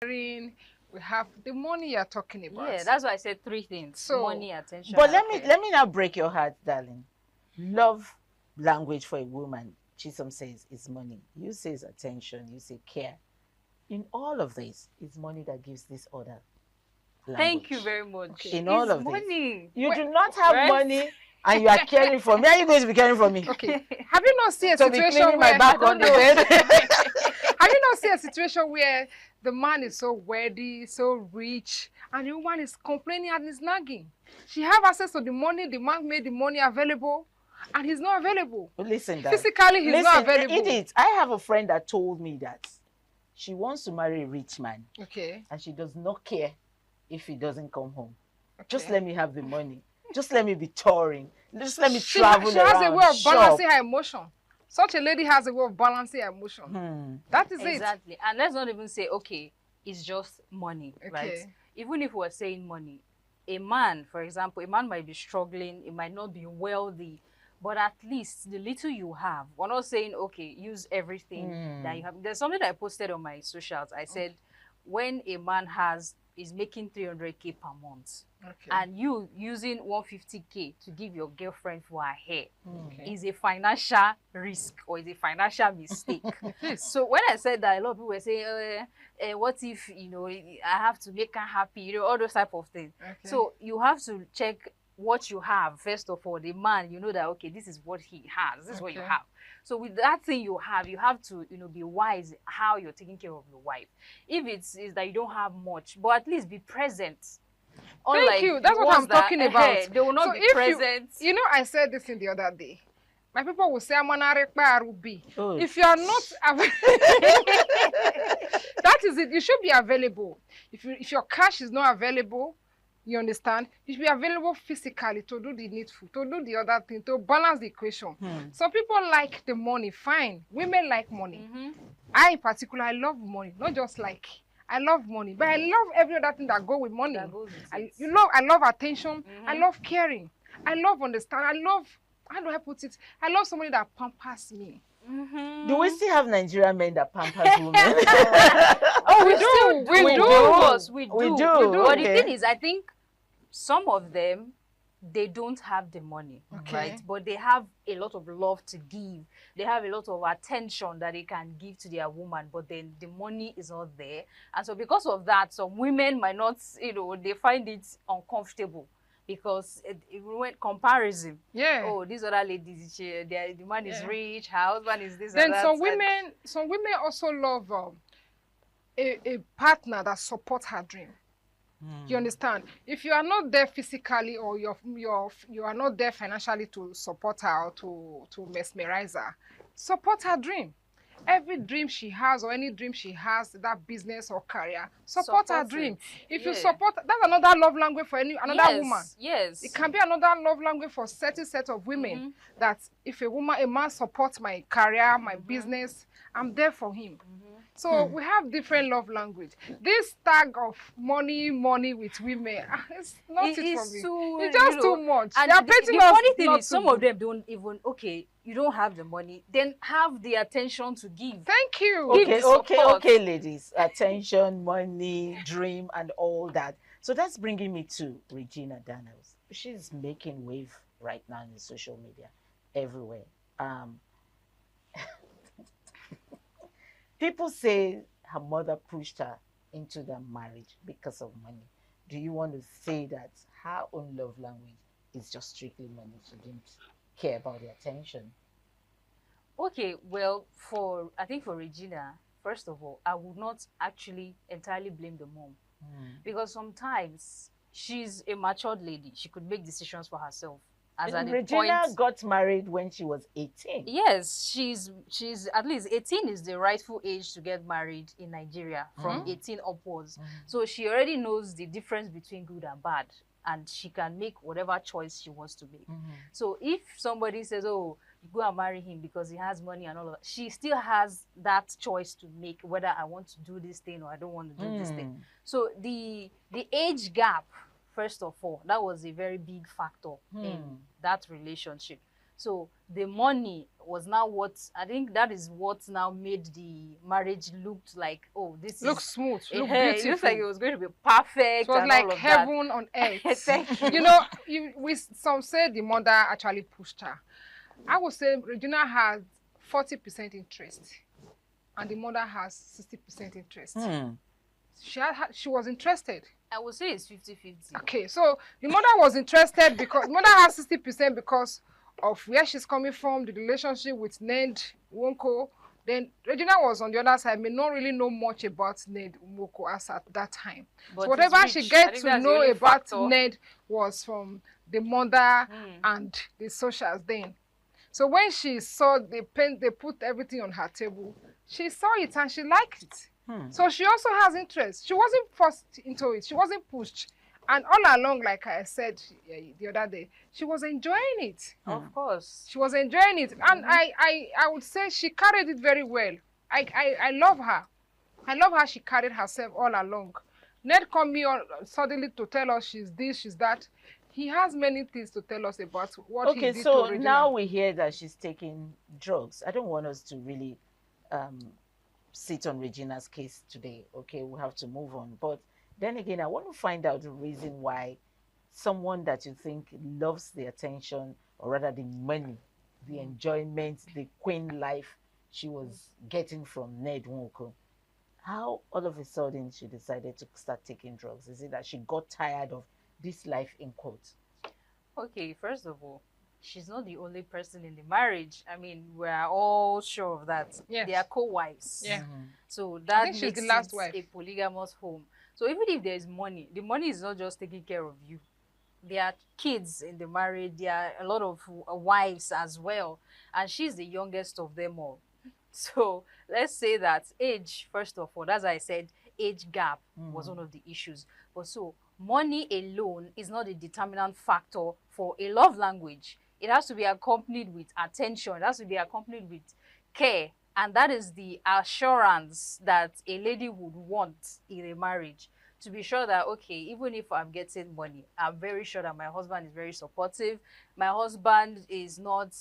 we have the money you're talking about. Yeah, that's why I said three things. So, money, attention. But let me now break your heart, darling. Love language for a woman, Chisom says, is money. You say is attention. You say care. In all of this, it's money that gives this other language. Thank you very much. Okay. In all of money. this, you do not have money, and you are caring for me. Are you going to be caring for me? Okay. Have you not seen a So be situation cleaning where my back on the bed? have you not seen a situation where the man is so wealthy, so rich, and the woman is complaining and is nagging? She have access to the money, the man made the money available, and he's not available. Listen, Dad. Physically, he's not available. Idiot. I have a friend that told me that she wants to marry a rich man, Okay. and she does not care if he doesn't come home. Okay. Just let me have the money. Just let me be touring. Just let me travel She around. has a way of shop. balancing her emotion. Such a lady has a way of balancing her emotion. That is Exactly. And let's not even say, okay, it's just money, it. right? Okay. Even if we're saying money, a man, for example, a man might be struggling, it might not be wealthy, but at least the little you have, we're not saying, okay, use everything that you have. There's something that I posted on my socials. I said, when a man is making 300K per month, Okay. and you using 150K to give your girlfriend for her hair Okay. is a financial risk or is a financial mistake. So when I said that, a lot of people were saying, what if, I have to make her happy, all those type of things. Okay. So you have to check what you have. First of all, the man, that, okay, this is what he has, this is what you Okay. have. So with that thing you have to, be wise how you're taking care of your wife. If it's that you don't have much, but at least be present. Thank you. That's what I'm talking about. They will not So be if present. I said this in the other day. My people will say, I'm an arepa ruby. Oh. If you are not that is it. You should be available. If your cash is not available, you understand, you should be available physically to do the needful, to do the other thing, to balance the equation. Some people like the money, fine. Women like money. I in particular, I love money. Not just like, I love money, but I love every other thing that go with money. That goes with it. I love attention. I love caring. I love understand. I love, how do I put it? I love somebody that pampers me. Do we still have Nigerian men that pampers women? Oh, we do. We do. Of course, we do. We do. But Okay. the thing is, I think some of them, they don't have the money, Okay. right? But they have a lot of love to give. They have a lot of attention that they can give to their woman, but then the money is not there. And so because of that, some women might not, they find it uncomfortable because it went comparison. Yeah. Oh, these other ladies, the man is Yeah. rich, her husband is this Then and that. some women also love a partner that supports her dream. You understand? If you are not there physically or you are not there financially to support her or to mesmerize her, support her dream. Every dream she has or any dream she has, that business or career, support her Support dream. it. If you Yeah. support, that's another love language for another woman. Yes. It can be another love language for certain set of women that if a man supports my career, my business, I'm there for him. So we have different love language. This tag of money with women, it's not it for me. It's just too much. And They are the painting us funny thing not is, to some do. of them don't even, okay, you don't have the money, then have the attention to give. Thank you. Give the support. Okay, ladies. Attention, money, dream, and all that. So that's bringing me to Regina Daniels. She's making wave right now in social media, everywhere. People say her mother pushed her into the marriage because of money. Do you want to say that her own love language is just strictly money? She didn't care about the attention. Okay, well, I think for Regina, first of all, I would not actually entirely blame the mom. Because sometimes she's a matured lady. She could make decisions for herself. Regina got married when she was 18. Yes, she's at least 18 is the rightful age to get married in Nigeria, from 18 upwards. So she already knows the difference between good and bad, and she can make whatever choice she wants to make. So if somebody says, oh, you go and marry him because he has money and all of that, she still has that choice to make, whether I want to do this thing or I don't want to do this thing. So the age gap, first of all, that was a very big factor in that relationship. So the money was now what, I think that is what now made the marriage looked like, oh, this Look is smooth, look it looks like it beautiful. was going to be perfect It was and like all of heaven on that. earth. Thank you. You know, some say the mother actually pushed her. I would say Regina has 40% interest, and the mother has 60% interest. She was interested. I would say it's 50-50. Okay, so the mother was interested because mother has 60% because of where she's coming from, the relationship with Ned Nwoko. Then Regina was on the other side, may not really know much about Ned Nwoko as at that time. But so whatever she gets to know about Ned was from the mother and the socials then. So when she saw they put everything on her table, she saw it and she liked it. So she also has interest. She wasn't forced into it. She wasn't pushed. And all along, like I said the other day, she was enjoying it. Of course. She was enjoying it. And I would say she carried it very well. I love her. I love how she carried herself all along. Ned come here suddenly to tell us she's this, she's that. He has many things to tell us about what he did to Regina. Okay, so now we hear that she's taking drugs. I don't want us to really sit on Regina's case today. Okay, we have to move on. But then again, I want to find out the reason why someone that you think loves the attention, or rather the money, the enjoyment, the queen life she was getting from Ned Nwoko, how all of a sudden she decided to start taking drugs? Is it that she got tired of this life in quotes? Okay, first of all, she's not the only person in the marriage. I mean, we're all sure of that. Yes. They are co-wives. Yeah. So that she's makes the last it wife. a polygamous home. So even if there's money, the money is not just taking care of you. There are kids in the marriage. There are a lot of wives as well. And she's the youngest of them all. So let's say that age, first of all, as I said, age gap was one of the issues. But so money alone is not a determinant factor for a love language. It has to be accompanied with attention. It has to be accompanied with care. And that is the assurance that a lady would want in a marriage. To be sure that, okay, even if I'm getting money, I'm very sure that my husband is very supportive. My husband is not,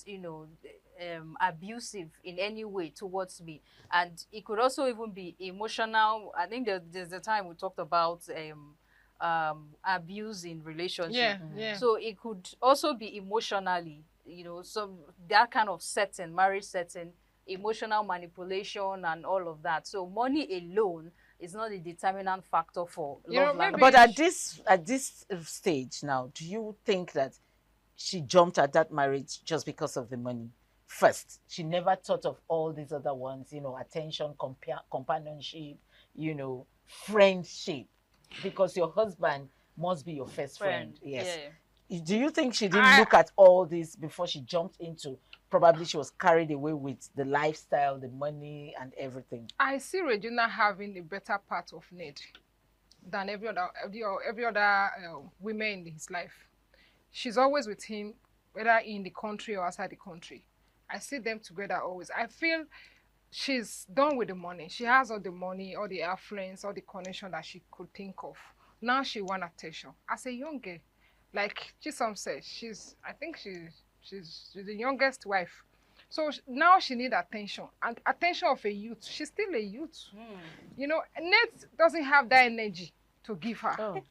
abusive in any way towards me. And it could also even be emotional. I think there's a time we talked about abuse in relationship. Yeah. So it could also be emotionally, so that kind of setting, marriage setting, emotional manipulation and all of that. So money alone is not a determinant factor for love language. But at this stage now, do you think that she jumped at that marriage just because of the money? First, she never thought of all these other ones, attention, companionship, friendship, because your husband must be your first friend. Yes. Yeah. Do you think she didn't look at all this before she jumped into? Probably she was carried away with the lifestyle, the money, and everything. I see Regina having a better part of Ned than every other women in his life. She's always with him, whether in the country or outside the country. I see them together always. I feel she's done with the money. She has all the money, all the affluence, all the connection that she could think of. Now she wants attention. As a young girl, like Chisom said, she's the youngest wife. So now she needs attention. And attention of a youth. She's still a youth. Ned doesn't have that energy to give her. Oh.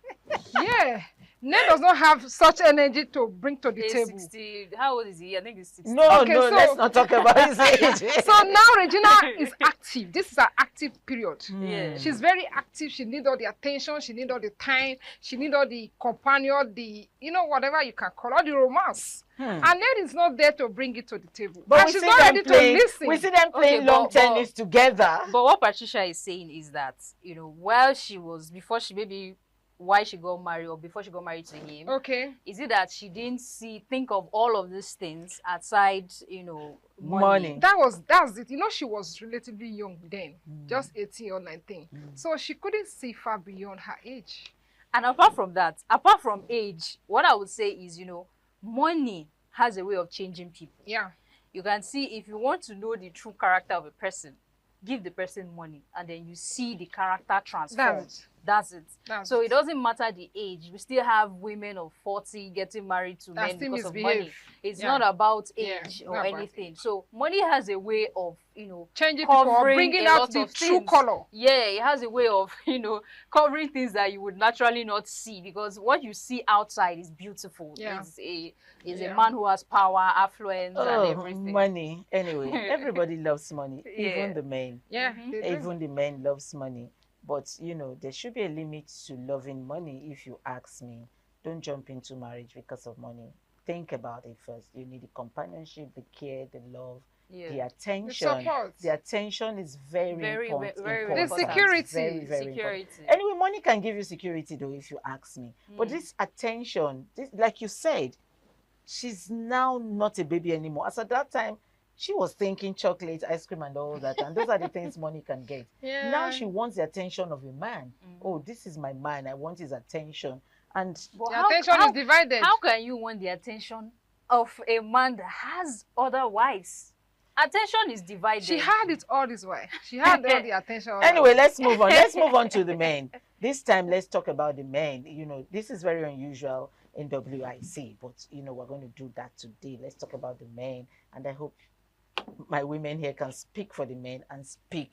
Yeah. Ned does not have such energy to bring to the table. 60. How old is he? I think he's 60. No, let's not talk about his age. So now Regina is active. This is an active period. Yeah. She's very active. She needs all the attention. She needs all the time. She needs all the companion, whatever you can call, all the romance. And Ned is not there to bring it to the table. But she's not ready to listen. We see them playing long tennis together. But what Patricia is saying is that, while she got married or before she got married to him, okay, is it that she didn't think of all of these things aside, money? That's it. She was relatively young then, just 18 or 19. So she couldn't see far beyond her age. And apart from age, what I would say is, money has a way of changing people. Yeah. You can see, if you want to know the true character of a person, give the person money, and then you see the character transform. That's it. That's So it. it doesn't matter the age. We still have women of 40 getting married to That men still because of misbehave. money. It's Yeah. not about Yeah, age not or about anything. age. So money has a way of, Changing people or covering bringing a out lot the of true things. color. Yeah, it has a way of, covering things that you would naturally not see, because what you see outside is beautiful. Yeah. Is Yeah. a man who has power, affluence, and Oh, everything. money. Anyway, everybody loves money, Yeah. even the men. Yeah, Mhm. they do. Even the men loves money. But there should be a limit to loving money. If you ask me, don't jump into marriage because of money. Think about it first. You need the companionship, the care, the love, the Yeah. attention. support. The attention is very, Very, important. very The important. security. Very, very Security. important. Anyway, money can give you security though, if you ask me. But Mm. this attention, like you said, she's now not a baby anymore. As at that time, she was thinking chocolate, ice cream, and all that. And those are the things money can get. Yeah. Now she wants the attention of a man. Mhm. Oh, this is my man. I want his attention. And But The attention is divided. How can you want the attention of a man that has other wives? Attention is divided. She had it all this way. She had all the attention. all anyway, that. let's move on. Let's move on to the men. This time, let's talk about the men. This is very unusual in WIC, but we're going to do that today. Let's talk about the men, and I hope my women here can speak for the men and speak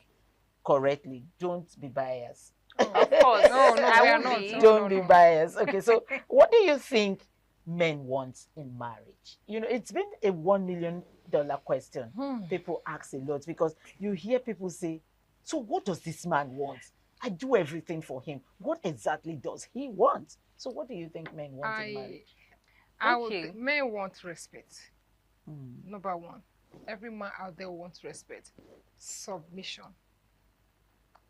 correctly. Don't be biased. Of course. No, I we are won't not. be. No, Don't be biased. Okay, so what do you think men want in marriage? It's been a $1 million question. People ask a lot because you hear people say, so what does this man want? I do everything for him. What exactly does he want? So what do you think men want in marriage? I Okay. would. Men want respect. Hmm. Number one, every man out there wants respect, submission.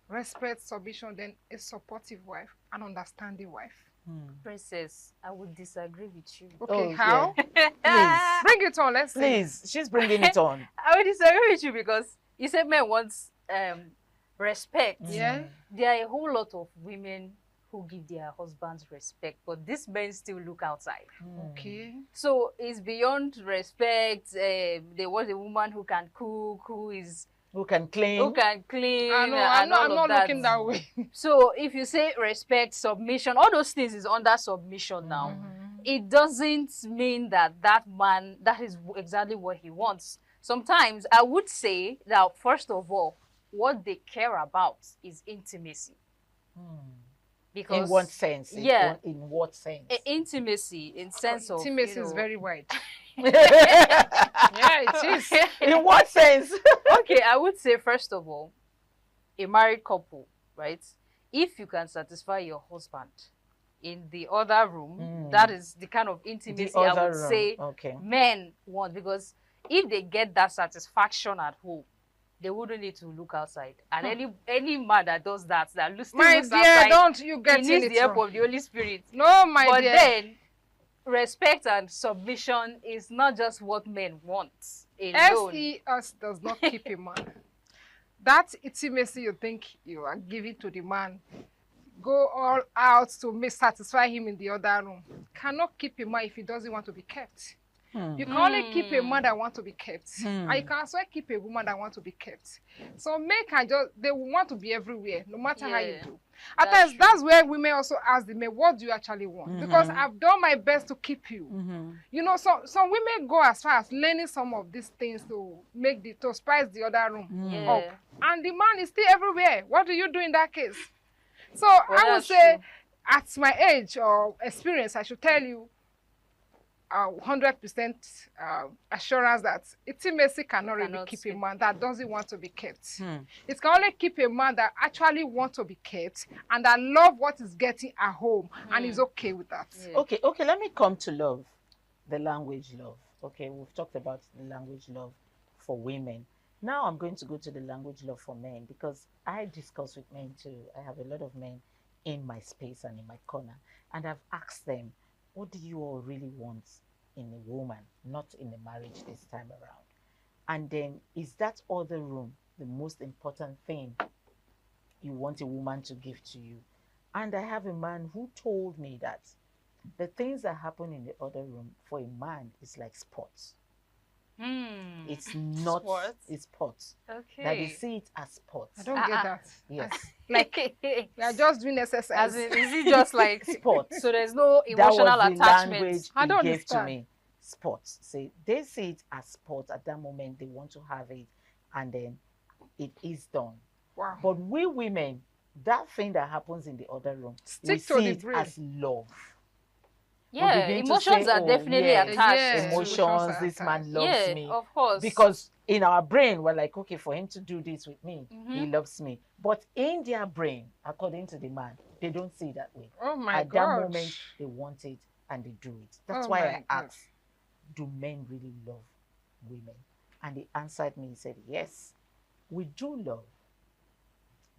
Respect, submission, then a supportive wife, an understanding wife. Hmm. Princess, I would disagree with you. Okay, Oh, how? Please, Bring it on. Let's see. please. She's bringing it on. I would disagree with you because you said men want respect. Yeah. There are a whole lot of women who give their husbands respect, but these men still look outside. Hmm. Okay. So it's beyond respect. They want a woman who can cook, Who can clean? who can clean. I know. and I'm all not of that. looking that way. So if you say respect, submission, all those things is under submission now. It doesn't mean that man, that is exactly what he wants. Sometimes I would say that, first of all, what they care about is intimacy. Hmm. Because In what sense? Yeah. In what sense? Intimacy in sense of Intimacy is very wide. In Yeah, it is. what sense? Okay, I would say, first of all, a married couple, right? If you can satisfy your husband in the other room, Mm. that is the kind of intimacy I other would room. say Okay. men want, because if they get that satisfaction at home, they wouldn't need to look outside. And any man that does that looks My looks dear, outside, don't you get he needs in the it help wrong. of the Holy Spirit. No, my But dear. then, respect and submission is not just what men want alone. SES does not keep a man. That intimacy you think you are giving to the man, go all out to satisfy him in the other room, cannot keep a man if he doesn't want to be kept. Hmm. You can only keep a man Hmm. that want to be kept. Hmm. And you can also keep a woman that want to be kept. So men can they want to be everywhere, no matter how you Yeah, do. At that's times, that's where women also ask the men, what do you actually want? Because I've done my best to keep you. You know, some women go as far as learning some of these things to spice the other room Yeah. up. And the man is still everywhere. What do you do in that case? So Well, I would that's say, true. at my age or experience, I should tell you 100% assurance that intimacy cannot really Cannot keep a keep- man that doesn't want to be kept. Hmm. It can only keep a man that actually wants to be kept and that love what is getting at home and is okay with that. Yeah. Okay, let me come to love, the language love. Okay, we've talked about the language love for women. Now I'm going to go to the language love for men because I discuss with men too. I have a lot of men in my space and in my corner, and I've asked them, what do you all really want in a woman, not in a marriage this time around? And then, is that other room the most important thing you want a woman to give to you? And I have a man who told me that the things that happen in the other room for a man is like sports. It's not, Sports. it's sports. Okay. That they see it as sports. I don't get that. Yes. Like we are just doing exercise. As in, is it just like Sports. So there's no That was emotional the attachment. language I he don't gave to understand. me. Sports. Say they see it as sports at that moment. They want to have it, and then it is done. Wow. But we women, that thing that happens in the other room, we Stick to see the it brain. as love. Yeah, begin to emotions say, are "Oh, definitely yes, attached. yes, to- emotions Emotions. are This man attached. loves yeah, me. of course. Because in our brain, we're like, okay, for him to do this with me, he Mhm. loves me. But in their brain, according to the man, they don't see it that way. Oh my At God. that moment, they want it and they do it. That's Oh why my I God. asked, do men really love women? And he answered me, he said, yes, we do love,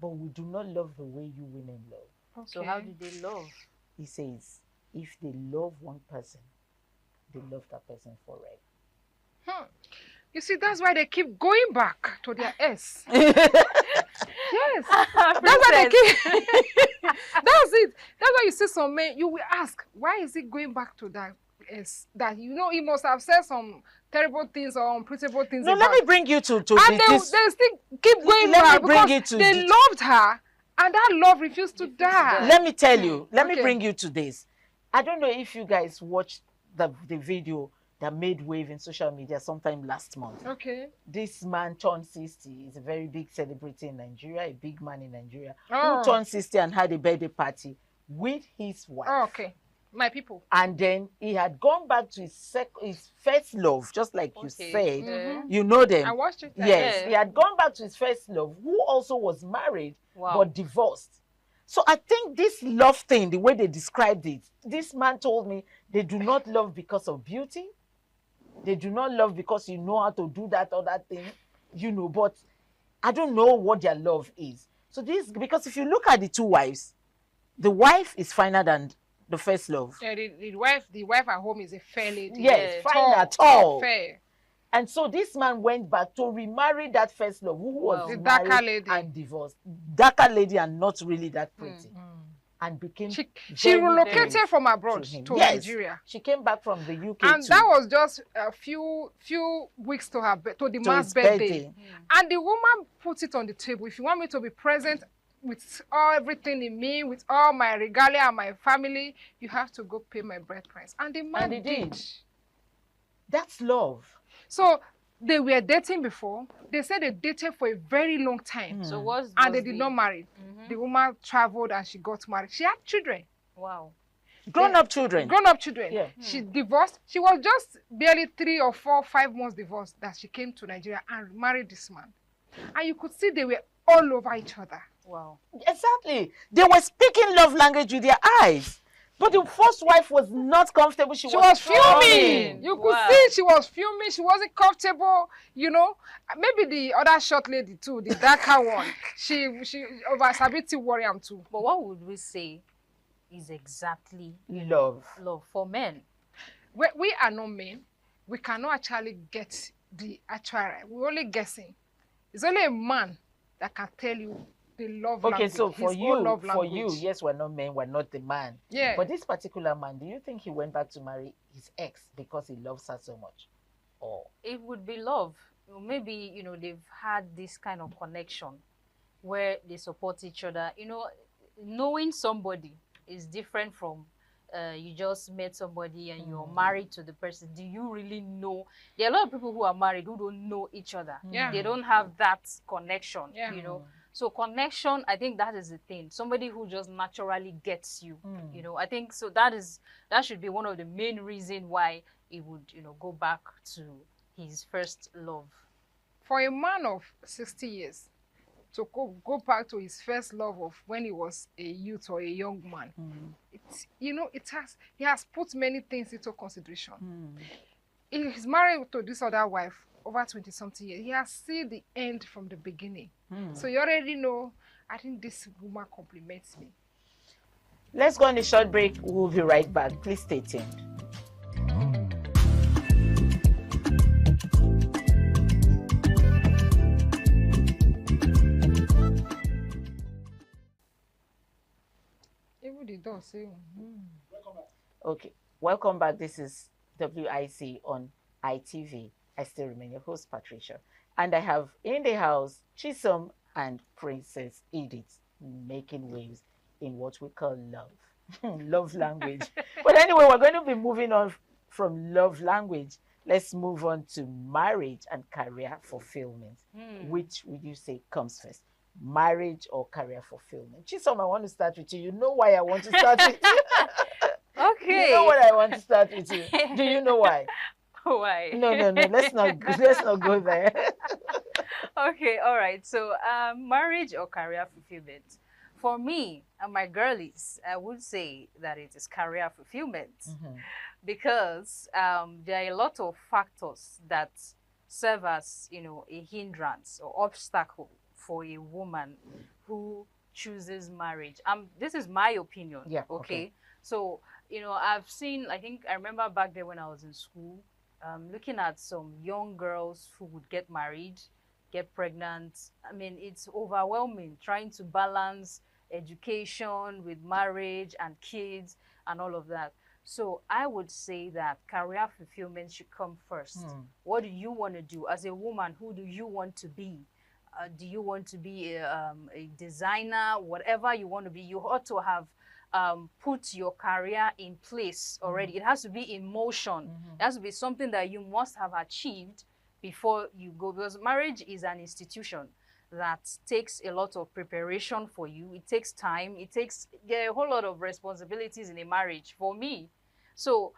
but we do not love the way you women love. So how do they love? He says, if they love one person, they love that person forever. You see, that's why they keep going back to their S. Yes. That's why they keep. That's it. That's why you see some men, you will ask, why is he going back to that S? That he must have said some terrible things or unprintable things No, about. let me bring you to And this. they still keep going Let me back bring because it to they the- loved her, and that love refused to die. Let me tell you, let me Okay. bring you to this. I don't know if you guys watched the video that made wave in social media sometime last month. Okay. This man turned 60. He's a very big celebrity in Nigeria, a big man in Nigeria, Oh. who turned 60 and had a birthday party with his wife. Oh, okay. My people. And then he had gone back to his first love, just like you Okay. said. Mhm. You know them. I watched it. Yes, Yeah. he had gone back to his first love, who also was married Wow. but divorced. So I think this love thing, the way they described it, this man told me they do not love because of beauty. They do not love because you know how to do that or that thing, but I don't know what their love is. So because if you look at the two wives, the wife is finer than the first love. The wife at home is a fair lady. Yes, Yeah. finer, tall. Fair. And so this man went back to remarry that first love, who was Wow. The darker married lady. and divorced. Darker lady and not really that pretty. And became She very relocated close from abroad to him. to Yes. Nigeria. She came back from the UK And too, that was just a few weeks to to the to man's his birthday. And the woman put it on the table. If you want me to be present with everything in me, with all my regalia and my family, you have to go pay my bride price. And the man And he did. did. That's love. So they were dating before. They said they dated for a very long time. So what's And they was did the- not marry. Mhm. The woman traveled and she got married. She had children. Wow. Grown-up children. Grown-up children. Yeah. She divorced. She was just barely 3 or 4, 5 months divorced that she came to Nigeria and married this man. And you could see they were all over each other. Wow. Exactly. They were speaking love language with their eyes. But the first wife was not comfortable. She was fuming. fuming. You could Wow. see she was fuming. She wasn't comfortable. Maybe the other short lady too, the darker one. She over Sabiti Warrior too. But what would we say is exactly Love. love for men? We are not men. We cannot actually get the actual. We're only guessing. It's only a man that can tell you the love Okay, language. so for his own love you, language. yes, we're not men, we're not the man. Yeah. But this particular man, do you think he went back to marry his ex because he loves her so much? Or It would be love. Maybe, they've had this kind of connection where they support each other. Knowing somebody is different from you just met somebody and you're married to the person. Do you really know? There are a lot of people who are married who don't know each other. Yeah. They don't have that connection, Yeah. So connection, I think that is the thing. Somebody who just naturally gets you, I think so that should be one of the main reason why he would, go back to his first love. For For a man of 60 years to go back to his first love of when he was a youth or a young man, he has put many things into consideration. He's married to this other wife over 20-something years. He has seen the end from the beginning. So you already know, I think this woman compliments me. let's go on a short break. We'll be right back. Please stay tuned. Even the door say, Okay, welcome back. This is WIC on ITV. I still remain your host, Patricia. And I have in the house Chisom and Princess Edith making waves in what we call love. Love language. But anyway, we're going to be moving on from love language. Let's move on to marriage and career fulfillment. Which would you say comes first? Marriage or career fulfillment? Chisom, I want to start with you. You know why I want to start with you. Okay. You know what I want to start with you. Do you know why? Why? No. Let's not go there. Okay, all right. So, marriage or career fulfillment? For me and my girlies, I would say that it is career fulfillment because there are a lot of factors that serve as, a hindrance or obstacle for a woman who chooses marriage. This is my opinion. Yeah. Okay. So, I remember back there when I was in school, looking at some young girls who would get married, get pregnant. I mean, it's overwhelming trying to balance education with marriage and kids and all of that. So I would say that career fulfillment should come first. What do you want to do as a woman? Who do you want to be? Do you want to be a designer? Whatever you want to be, you ought to have put your career in place already. It has to be in motion. It has to be something that you must have achieved before you go, because marriage is an institution that takes a lot of preparation for you. It takes time. There are a whole lot of responsibilities in a marriage for me. So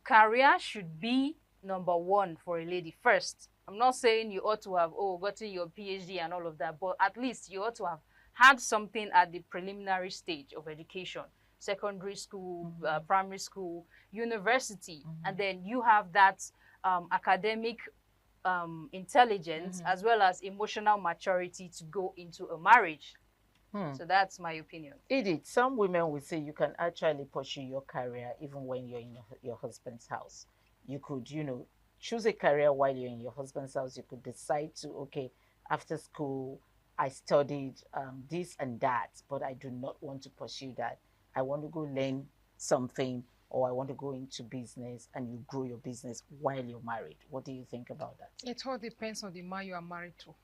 career should be number one for a lady first. I'm not saying you ought to have gotten your PhD and all of that, but at least you ought to have had something at the preliminary stage of education, secondary school, primary school, university, and then you have that academic intelligence as well as emotional maturity to go into a marriage. So that's my opinion. Edith, some women will say you can actually pursue your career even when you're in your husband's house. You could, choose a career while you're in your husband's house. You could decide to, okay, after school, I studied this and that, but I do not want to pursue that. I want to go learn something, or I want to go into business, and you grow your business while you're married. What do you think about that? It all depends on the man you are married to.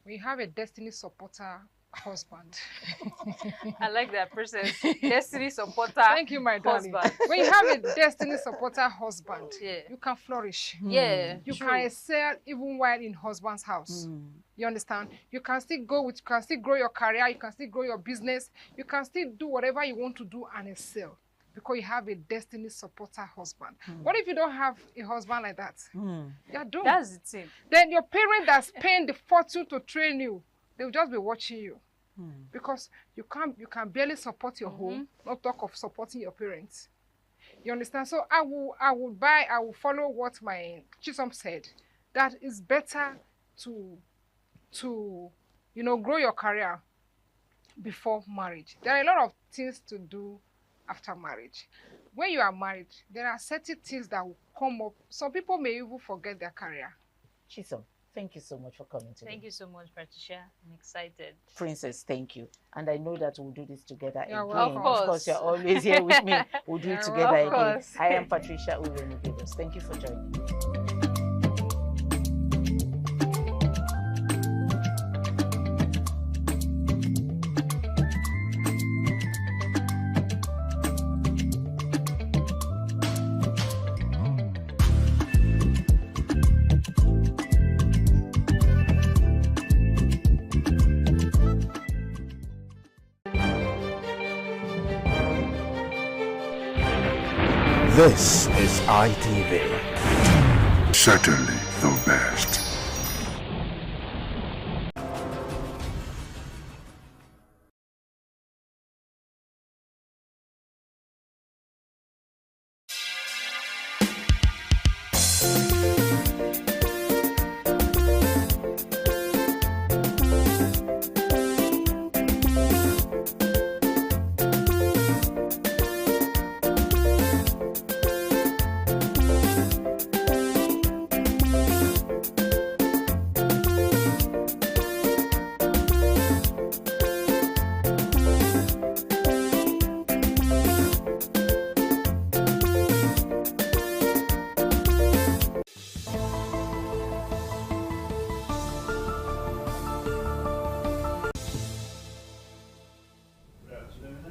We have a destiny supporter husband. I like that person. Destiny supporter. Thank you, my darling. When you have a destiny supporter husband, you can flourish. Yeah, you can excel even while in husband's house. You understand? You can still grow your career. You can still grow your business. You can still do whatever you want to do and excel, because you have a destiny supporter husband. What if you don't have a husband like that? You're doomed. That's the thing. Then your parent that spend the fortune to train you, they'll just be watching you, because you can barely support your home, not talk of supporting your parents. You understand? So I will follow what my Chisom said, that it's better to grow your career before marriage. There are a lot of things to do after marriage. When you are married, there are certain things that will come up. Some people may even forget their career. Chisom, thank you so much for coming today. Thank you so much, Patricia. I'm excited. Princess, thank you. And I know that we'll do this together again. welcome. Of course, you're always here with me. We'll do it together again. Course. I am Patricia Uwenu-Gilbert. Thank you for joining me. This is ITV. Certainly the best.